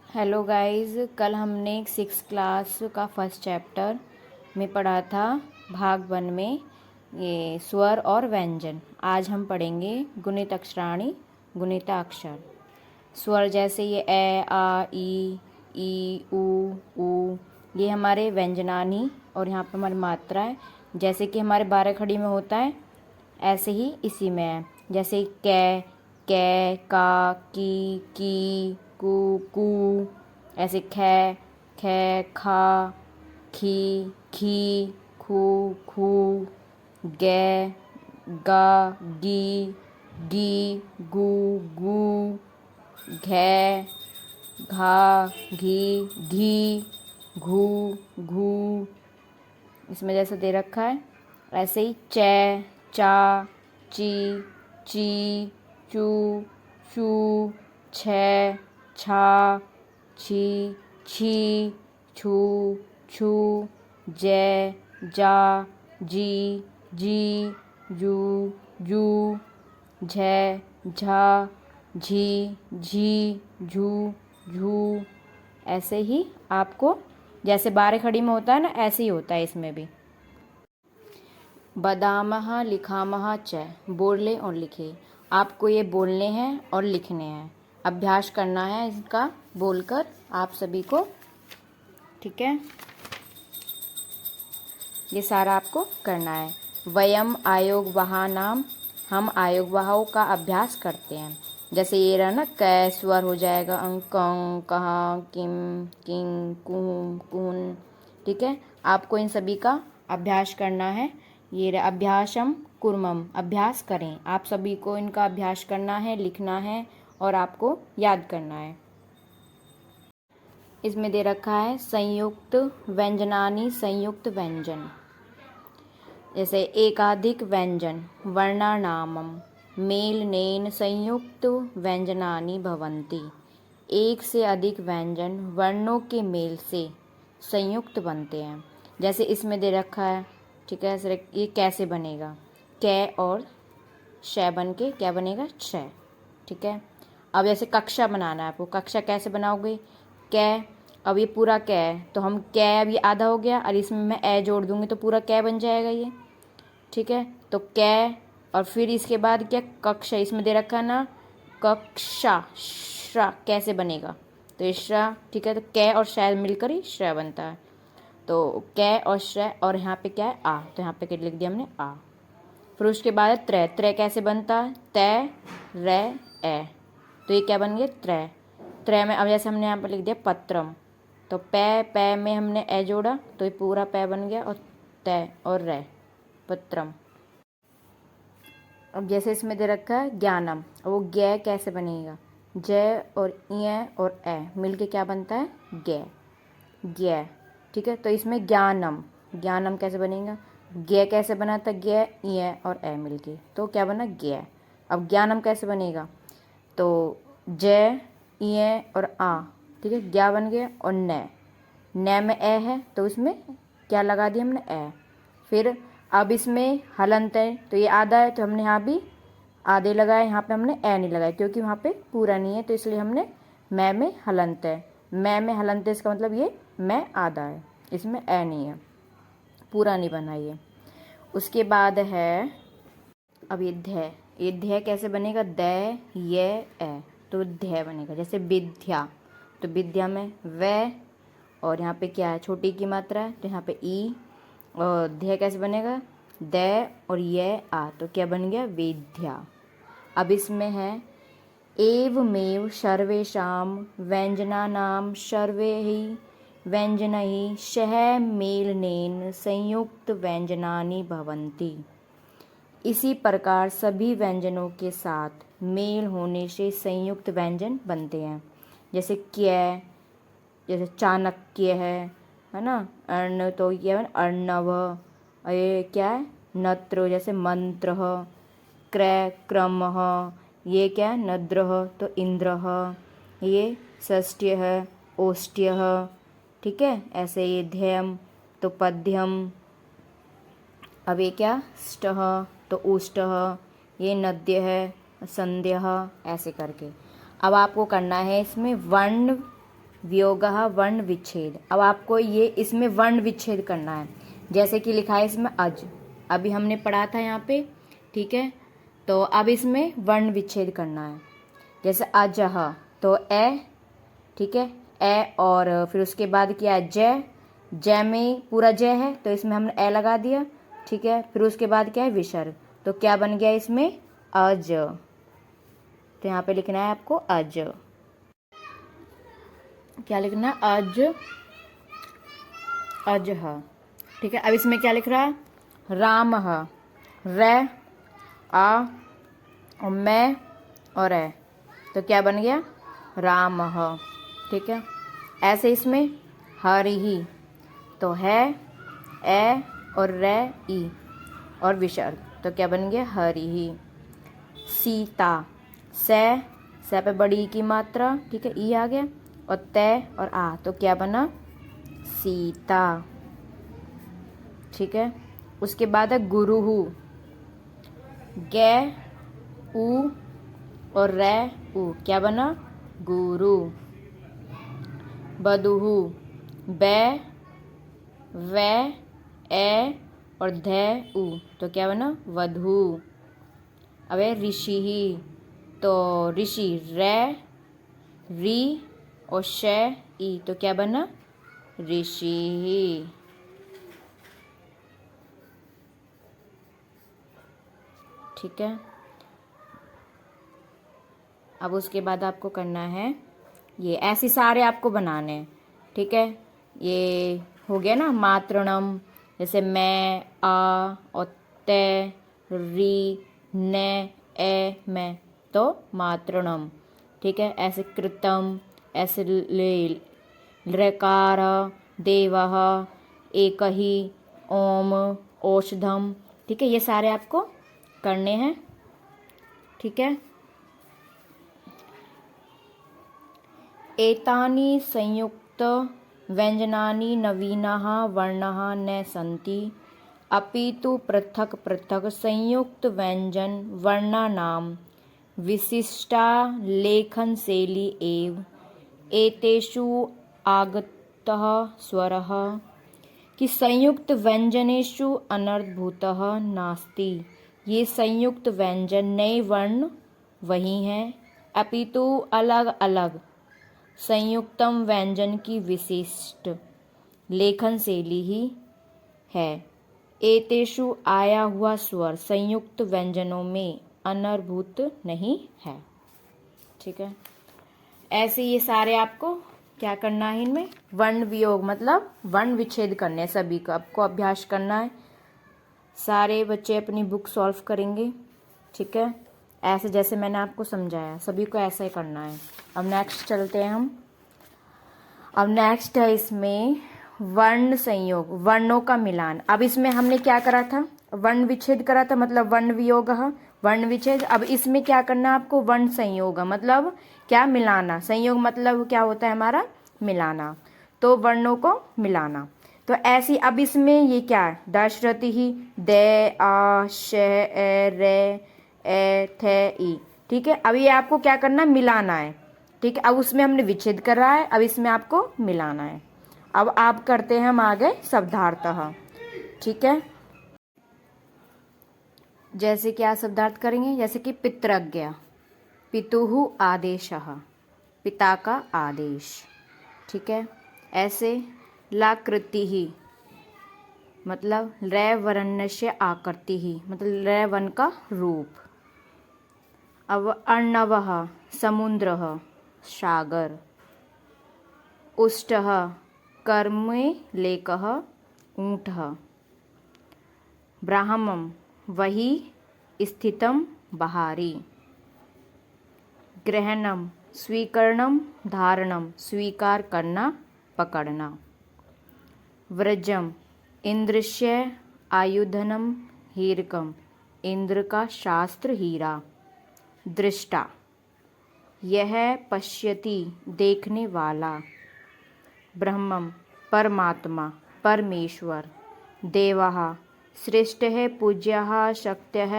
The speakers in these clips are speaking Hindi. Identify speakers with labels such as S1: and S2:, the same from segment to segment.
S1: हेलो गाइस, कल हमने 6th क्लास का फर्स्ट चैप्टर में पढ़ा था भाग 1 में ये स्वर और व्यंजन। आज हम पढ़ेंगे गुणित अक्षराणी, गुणिताक्षर। स्वर जैसे ये ए, आ, ई, ऊ, ये हमारे व्यंजनानी और यहाँ पे हमारी मात्रा है। जैसे कि हमारे 12 खड़ी में होता है ऐसे ही इसी में है। जैसे कै, का, की, कू, ऐसे खे, खा, खी, खू, गे, गा, गी, गू, घे, घा, घी, घू। इसमें जैसे दे रखा है ऐसे ही चे, चा, ची, चू, चू, छे, छा, छी, छू, छू, जे, जा, जी, जू, झे, झा, झी, झू। ऐसे ही आपको जैसे 12 खड़ी में होता है ना, ऐसे ही होता है इसमें भी। बदामः लिखामः च, बोले और लिखे। आपको ये बोलने हैं और लिखने हैं, अभ्यास करना है इसका बोलकर आप सभी को, ठीक है। ये सारा आपको करना है। वयम आयोग नाम, हम आयोग वहाओं का अभ्यास करते हैं। जैसे ये रहा ना, कै स्वर हो जाएगा अंकं, कहाँ, किम, किंग, कुम, कुन, ठीक है। आपको इन सभी का अभ्यास करना है। ये अभ्यासम कुर्मम, अभ्यास करें। आप सभी को इनका अभ्यास करना है, लिखना है और आपको याद करना है। इसमें दे रखा है संयुक्त व्यंजनानी, संयुक्त व्यंजन। जैसे एकाधिक व्यंजन, वर्णानामम, मेल नेन संयुक्त व्यंजनानि भवन्ति। एक से अधिक व्यंजन वर्णों के मेल से संयुक्त बनते हैं। जैसे इसमें दे रखा है, ठीक है, ये कैसे बनेगा, कै और श बन के क्या बनेगा, छ, ठीक है। अब जैसे कक्षा बनाना है आपको, कक्षा कैसे बनाओगे, कै, अब ये पूरा कै है तो हम कै, अब ये आधा हो गया और इसमें मैं ए जोड़ दूंगी तो पूरा कै बन जाएगा ये, ठीक है। तो कै और फिर इसके बाद क्या, कक्षा, इसमें दे रखा है ना कक्षा, श्रा कैसे बनेगा, तो ये श्रा, ठीक है। तो कै और श मिलकर ही श्र बनता है। तो कै और श्र, और यहाँ पे क्या है, आ, तो यहाँ पे क्या लिख दिया हमने, आ। फिर उसके बाद त्रय, त्रय कैसे बनता है, तय, रे, ए, तो ये क्या बन गया, त्रय। त्रय में अब जैसे हमने यहाँ पर लिख दिया पत्रम, तो पै में हमने ए जोड़ा तो ये पूरा पै बन गया, और तय और रे, पत्रम। अब जैसे इसमें दे रखा है ज्ञानम, वो ज्ञ कैसे बनेगा, जय और य और ए मिलके क्या बनता है, ज्ञ, ज्ञ, ठीक है। तो इसमें ज्ञानम, ज्ञानम कैसे बनेगा, ज्ञ कैसे बना था, ज्ञ, य और ए मिलके, तो क्या बना, ज्ञ। अब ज्ञानम कैसे बनेगा, तो जय, य और आ, ठीक है, ज्ञा बन गया, और न में ए है तो इसमें क्या लगा दिया हमने, ए। फिर अब इसमें हलंत है तो ये आधा है तो हमने यहाँ भी आधे लगाए, यहाँ पे हमने ए नहीं लगाया क्योंकि वहाँ पे पूरा नहीं है, तो इसलिए हमने मैं में हलंत है, मैं में हलंत है, इसका मतलब ये मैं आधा है, इसमें ए नहीं है, पूरा नहीं बना ये। उसके बाद है अब ये ध्य, ये ध्य कैसे बनेगा, द, ये, ए, तो ध्य बनेगा। जैसे विद्या, तो विद्या में व, और यहाँ पे क्या है, छोटी की मात्रा है तो यहाँ पे ई, और ध्य कैसे बनेगा, द और ये आ, तो क्या बन गया, विद्या। अब इसमें है एवमेव सर्वेषां व्यंजनानां सर्वैः व्यंजनैः सह मेलनेन संयुक्त व्यंजनानि भवन्ति। इसी प्रकार सभी व्यंजनों के साथ मेल होने से संयुक्त व्यंजन बनते हैं। जैसे क्य, जैसे चाणक्य है ना, अर्ण, तो ये अर्णव, ये क्या है, नत्र, जैसे मंत्र, क्रय, क्रम, ये क्या है, नद्र, तो इंद्र, ये षष्ट्य है, ओष्ट्य, ठीक है। ऐसे ये ध्यम तो पद्यम, अब ये क्या, ष्टः तो उष्टः, ये नद्य है, संध्य, ऐसे करके। अब आपको करना है इसमें वर्ण वियोगः वर्ण विच्छेद। अब आपको ये इसमें वर्ण विच्छेद करना है, जैसे कि लिखा है इसमें अज, अभी हमने पढ़ा था यहाँ पे, ठीक है। तो अब इसमें वर्ण विच्छेद करना है, जैसे अजह तो ए, ठीक है, ए, और फिर उसके बाद क्या है जय, जय में पूरा जय है तो इसमें हमने ए लगा दिया, ठीक है। फिर उसके बाद क्या है विसर्ग, तो क्या बन गया इसमें अज, तो यहाँ पे लिखना है आपको अज, क्या लिखना है अज, अजह, ठीक है। अब इसमें क्या लिख रहा है रामह, रे, आ और मैं और ए, तो क्या बन गया रामह, ठीक है। ऐसे इसमें हरिही तो है ए और रे ई और विसर्ग, तो क्या बन गया हरिही। सीता से पे बड़ी की मात्रा, ठीक है, ई आ गया, और तय और आ, तो क्या बना सीता, ठीक है। उसके बाद है गुरुहु, गे उ और रे उ, क्या बना गुरु। बधुहु बे वे ए और धे उ, तो क्या बना वधु। अब ऋषि ही तो ऋषि रे री और शे ई, तो क्या बना ऋषि ही, ठीक है। अब उसके बाद आपको करना है ये, ऐसे सारे आपको बनाने हैं, ठीक है। ये हो गया ना मातृणम, जैसे मैं आ और ते री ने ए मैं, तो मातृणम, ठीक है। ऐसे कृतम, ऐसे ले ऋकार देवः एक ही ओम औषधम, ठीक है। ये सारे आपको करने हैं, ठीक है। एतानि संयुक्त व्यंजनानि नवीनाः वर्णाः न सन्ति, अपि तु पृथक् पृथक् संयुक्त व्यंजन वर्णानां विशिष्टा लेखनशैली एव। एतेषु आगतः स्वरः कि संयुक्त व्यंजनेषु अनर्थभूतः नास्ति, ये संयुक्त व्यंजन नए वर्ण वही हैं, अपितु अलग अलग संयुक्तम व्यंजन की विशिष्ट लेखन शैली ही है। एतेषु आया हुआ स्वर संयुक्त व्यंजनों में अनर्थभूत नहीं है, ठीक है। ऐसे ये सारे आपको क्या करना है, इनमें वर्ण वियोग मतलब वर्ण विच्छेद करने हैं, सभी का आपको अभ्यास करना है। सारे बच्चे अपनी बुक सॉल्व करेंगे, ठीक है, ऐसे जैसे मैंने आपको समझाया सभी को ऐसा ही करना है। अब नेक्स्ट चलते हैं हम। अब नेक्स्ट है इसमें वर्ण संयोग, वर्णों का मिलान। अब इसमें हमने क्या करा था, वर्ण विच्छेद करा था, मतलब वर्ण वियोग, वर्ण विच्छेद। अब इसमें क्या करना है आपको, वर्ण संयोग मतलब क्या मिलाना, संयोग मतलब क्या होता है हमारा मिलाना, तो वर्णों को मिलाना। तो ऐसी अब इसमें ये क्या है, दशरथी ही दे आ शे ए रे ए थे ई, ठीक है। अब ये आपको क्या करना है मिलाना है, ठीक है। अब उसमें हमने विच्छेद कर रहा है, अब इसमें आपको मिलाना है। अब आप करते हैं हम आगे शब्दार्थः, ठीक है। जैसे कि आप शब्दार्थ करेंगे, जैसे कि पितृज्ञ, पितुः आदेशः, पिता का आदेश, ठीक है। ऐसे लाकृति ही मतलब रै वर्णस्य आकृति ही, मतलब रै वन का रूप। अब अर्णवः समुद्रः सागर, उष्टः कर्मे लेकः ऊँटः, ब्राह्मम वही स्थितम बहारी, ग्रहणम स्वीकरणम धारणम स्वीकार करना पकड़ना, व्रजम इंद्रस्य आयुधनम हीरकम इंद्र का शास्त्र हीरा, दृष्टा यह पश्यति देखने वाला, ब्रह्मम परमात्मा परमेश्वर, देवः श्रेष्ठः पूज्यः शक्त्यः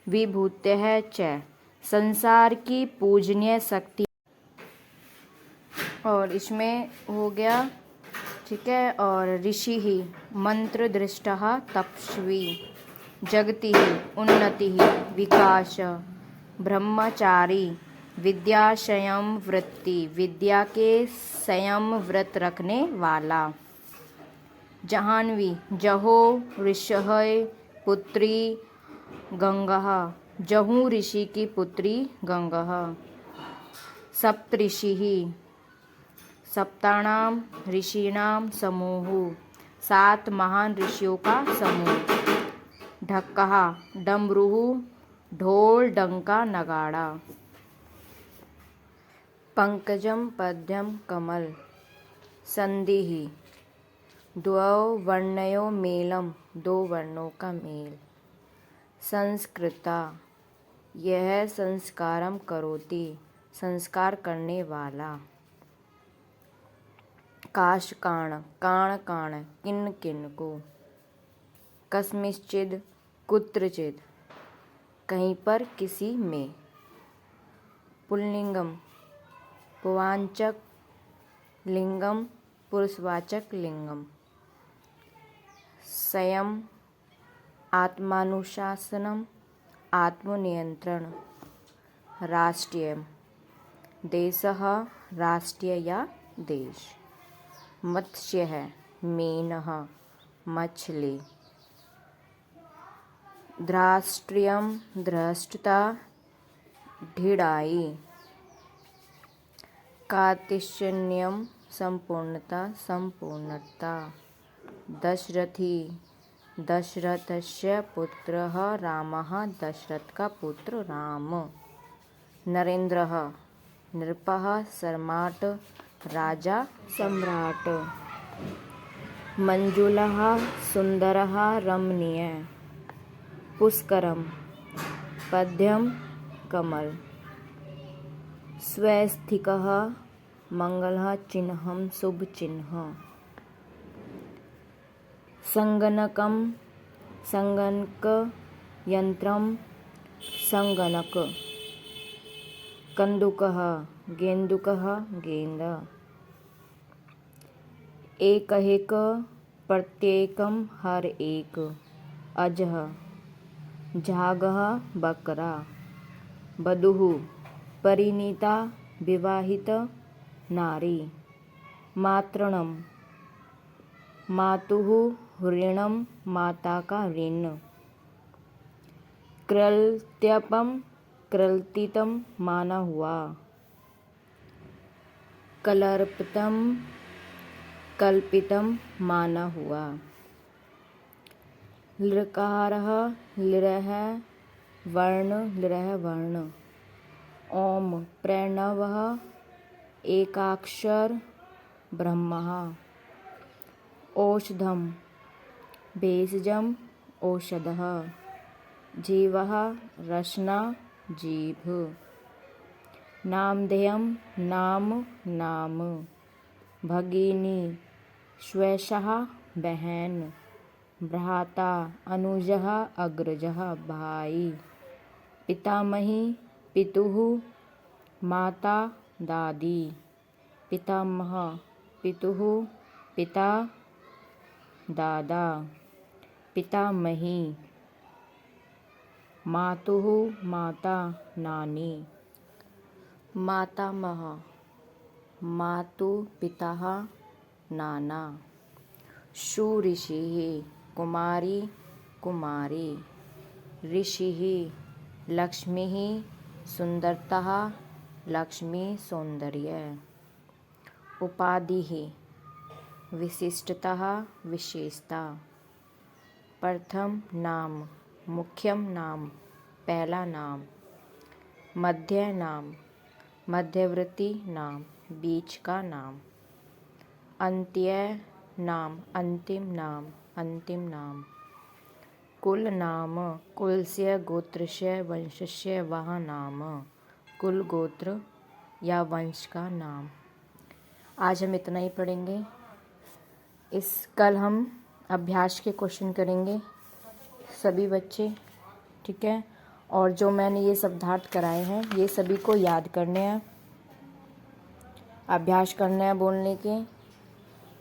S1: विभूतयः च संसार की पूजनीय शक्ति और इसमें हो गया, ठीक है। और ऋषि ही मंत्र दृष्टः तपस्वी, जगति उन्नति विकास, ब्रह्मचारी विद्या संयम वृत्ति, विद्या के संयम व्रत रखने वाला, जाह्नवी जहो ऋषः पुत्री गंगा, जहू ऋषि की पुत्री गंगा, सप्तऋषि सप्तानाम ऋषीणाम समूह, 7 महान ऋषियों का समूह, ढक्कहा डमरूह ढोल डंका नगाड़ा, पंकजम पद्यम कमल, संधि द्वौ वर्णयो मेलम, 2 वर्णों का मेल, संस्कृता यह संस्कारम करोति, संस्कार करने वाला, काशकाण काण काण किन किन को, कस्मिश्चिद कुत्रचिद कहीं पर किसी में, पुल्लिंगम पुंवाचक लिंगम पुरुषवाचक लिंगम, संयम आत्मानुशासनम आत्मनियंत्रण, राष्ट्रीयम देशः राष्ट्रीय या देश, मत्स्य है मीनः मछली, द्राष्ट्रियम धृष्टता ढिढाई, कार्तिशन्यम संपूर्णता संपूर्णता, दशरथी दशरथस्य पुत्रः रामः, दशरथ का पुत्र राम, नरेंद्रः नृपः सम्राट, राजा सम्राट, मंजुलः सुंदरः रमणीय, पुष्करम पद्यम कमल, स्वस्तिकः मंगलः चिन्हं शुभ चिन्ह, संगणकम संगणक यंत्रम संगणक, कंदुकः गेंदुकः गेंद, एकैक प्रत्येकम हर एक, अजः झागः बकरा, वधूः परिणीता विवाहित नारी, मातृणम मातुः ऋणम माता का ऋण, कृत्यपम कृतितम माना हुआ, कल्पितम कल्पितम माना हुआ, लृकारः लिरः वर्ण, ओम प्रणवः एकाक्षर ब्रह्मः, औषधम भेषजम औषधः, जीवः रसना जीभ, नामधेयम नाम नाम, भगिनी श्वेषः बहन, भ्राता अनुजः अग्रजः भाई, पितामही पितुः माता दादी, पितामह पितुः पिता दादा, पितामही मातुः माता नानी, मातामह मातु पिता नाना, सुऋषिः कुमारी कुमारी, ऋषिः लक्ष्मीः सुंदरता लक्ष्मी सौंदर्य, उपाधिः विशिष्टता विशेषता, प्रथम नाम मुख्यम नाम पहला नाम, मध्य नाम मध्यवर्ती नाम बीच का नाम, अंत्य नाम अंतिम नाम, कुल नाम कुलस्य गोत्रस्य वंशस्य वह नाम, कुल गोत्र या वंश का नाम। आज हम इतना ही पढ़ेंगे। कल हम अभ्यास के क्वेश्चन करेंगे सभी बच्चे, ठीक है। और जो मैंने ये शब्दार्थ कराए हैं ये सभी को याद करने हैं, अभ्यास करना है बोलने के,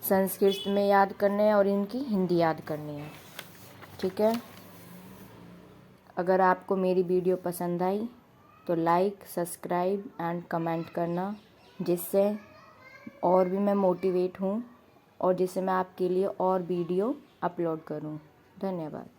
S1: संस्कृत में याद करने हैं और इनकी हिंदी याद करनी है। ठीक है। अगर आपको मेरी वीडियो पसंद आई तो लाइक, सब्सक्राइब एंड कमेंट करना, जिससे और भी मैं मोटिवेट हूँ और जिससे मैं आपके लिए और वीडियो अपलोड करूँ। धन्यवाद।